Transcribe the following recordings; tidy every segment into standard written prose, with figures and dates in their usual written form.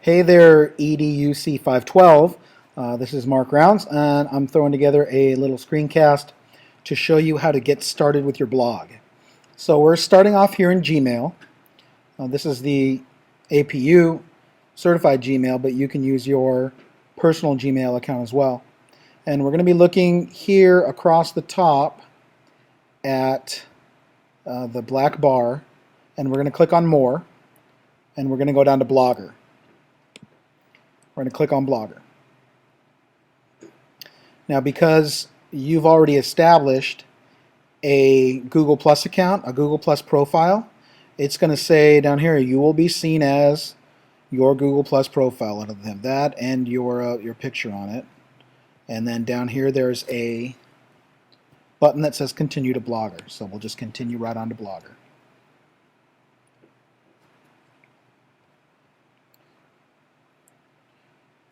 Hey there, EDUC 512. This is Mark Rounds, and I'm throwing together a little screencast to show you how to get started with your blog. So we're starting off here in Gmail. This is the APU certified Gmail, but you can use your personal Gmail account as well. And we're going to be looking here across the top at the black bar, and we're going to click on More, and we're going to go down to Blogger. We're going to click on Blogger. Now, because you've already established a Google Plus account, a Google Plus profile, it's going to say down here, you will be seen as your Google Plus profile. It'll have that and your picture on it. And then down here, there's a button that says Continue to Blogger. So we'll just continue right on to Blogger.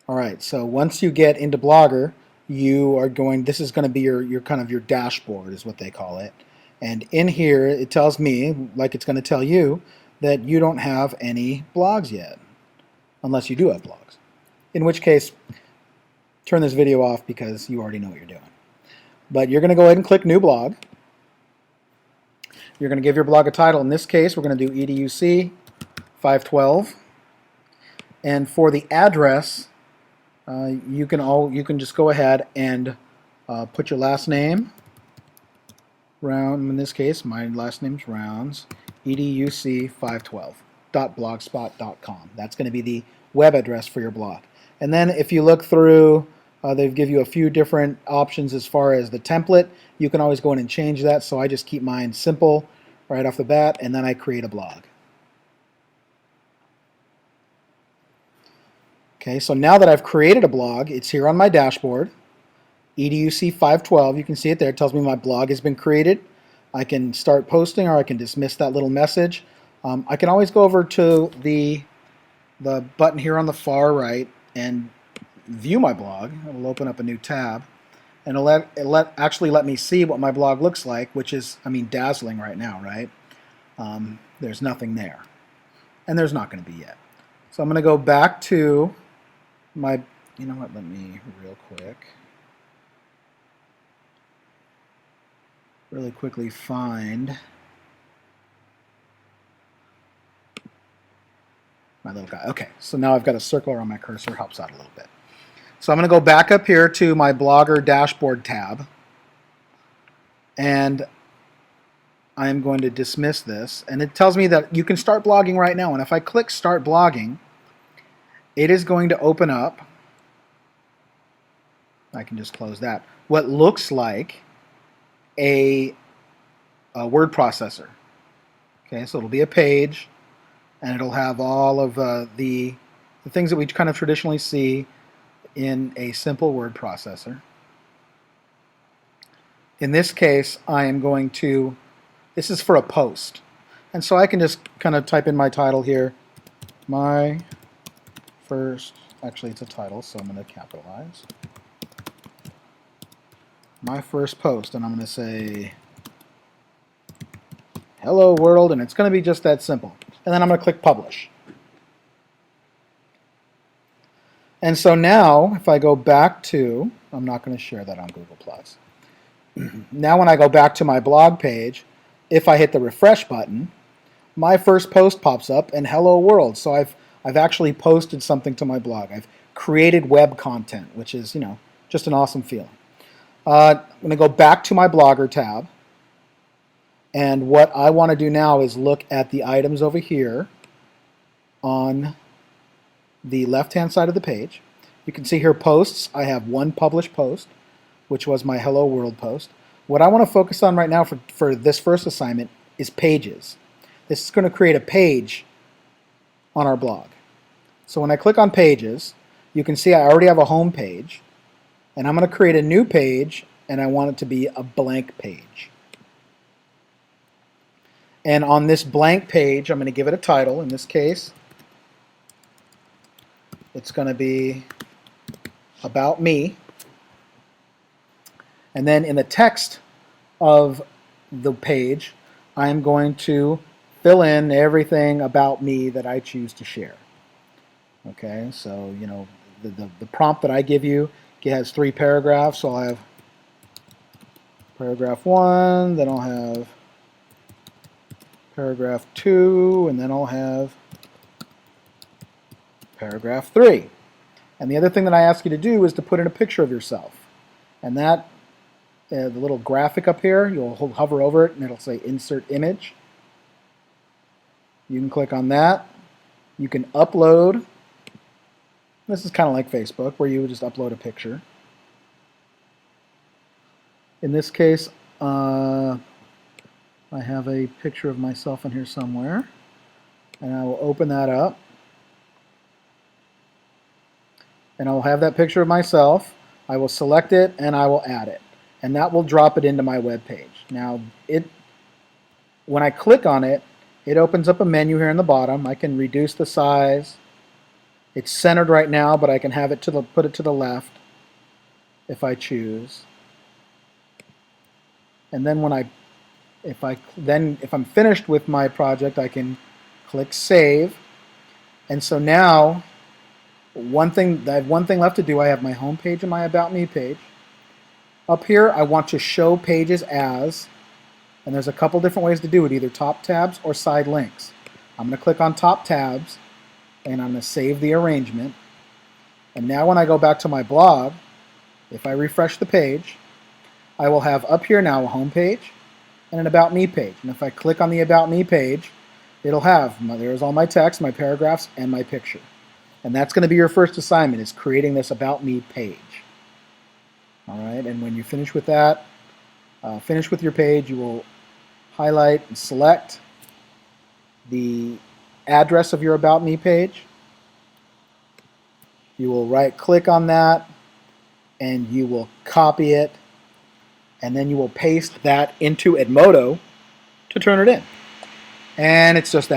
All right, so once you get into Blogger, you are going, this is going to be your kind of your dashboard is what they call it. And in here, it tells me, like it's going to tell you, that you don't have any blogs yet, unless you do have blogs. In which case, turn this video off because you already know what you're doing. But you're going to go ahead and click New Blog. You're going to give your blog a title. In this case, we're going to do EDUC 512. And for the address, you can just go ahead and put your last name, Round. In this case, my last name's Rounds, educ512.blogspot.com. That's going to be the web address for your blog. And then if you look through, they give you a few different options as far as the template. You can always go in and change that. So I just keep mine simple right off the bat, and then I create a blog. Okay, so now that I've created a blog, it's here on my dashboard, EDUC 512. You can see it there. It tells me my blog has been created. I can start posting, or I can dismiss that little message. I can always go over to the button here on the far right and view my blog. It'll open up a new tab, and it'll actually let me see what my blog looks like, which is, I mean, dazzling right now, right? There's nothing there, and there's not going to be yet. So I'm going to go back to my, you know what, let me really quickly find my little guy. Okay, so now I've got a circle around my cursor, helps out a little bit. So I'm going to go back up here to my Blogger dashboard tab, and I'm going to dismiss this, and it tells me that you can start blogging right now. And if I click Start Blogging, it is going to open up, I can just close that, what looks like a word processor. Okay, so it'll be a page, and it'll have all of the things that we kind of traditionally see in a simple word processor. In this case, I am going to, this is for a post. And so I can just kind of type in my title here, my first, actually it's a title, so I'm going to capitalize. My first post, and I'm going to say, hello world, and it's going to be just that simple. And then I'm going to click Publish. And so now, if I go back to, I'm not going to share that on Google+. Now when I go back to my blog page, if I hit the refresh button, my first post pops up, and hello world. So I've actually posted something to my blog. I've created web content, which is, you know, just an awesome feeling. I'm going to go back to my Blogger tab, and what I want to do now is look at the items over here on the left-hand side of the page. You can see here posts. I have one published post, which was my Hello World post. What I want to focus on right now for this first assignment is pages. This is going to create a page on our blog. So when I click on Pages, you can see I already have a home page, and I'm going to create a new page, and I want it to be a blank page. And on this blank page, I'm going to give it a title. In this case, it's going to be About Me. And then in the text of the page, I'm going to fill in everything about me that I choose to share. Okay, so the prompt that I give you has 3 paragraphs, so I'll have paragraph 1, then I'll have paragraph 2, and then I'll have paragraph 3. And the other thing that I ask you to do is to put in a picture of yourself. And that, the little graphic up here, you'll hover over it and it'll say Insert Image. You can click on that. You can upload. This is kind of like Facebook, where you would just upload a picture. In this case, I have a picture of myself in here somewhere. And I will open that up. And I'll have that picture of myself. I will select it and I will add it. And that will drop it into my web page. Now, when I click on it, it opens up a menu here in the bottom. I can reduce the size. It's centered right now, but I can have it put it to the left if I choose. And then if I'm finished with my project, I can click Save. And so now I have one thing left to do. I have my home page and my About Me page. Up here, I want to show pages as, and there's a couple different ways to do it, either top tabs or side links. I'm going to click on top tabs, and I'm going to save the arrangement. And now when I go back to my blog, if I refresh the page, I will have up here now a home page and an About Me page. And if I click on the About Me page, it'll have, there's all my text, my paragraphs, and my picture. And that's going to be your first assignment, is creating this About Me page. All right, and when you finish with that, finish with your page, you will highlight and select the address of your About Me page. You will right-click on that, and you will copy it, and then you will paste that into Edmodo to turn it in. And it's just that.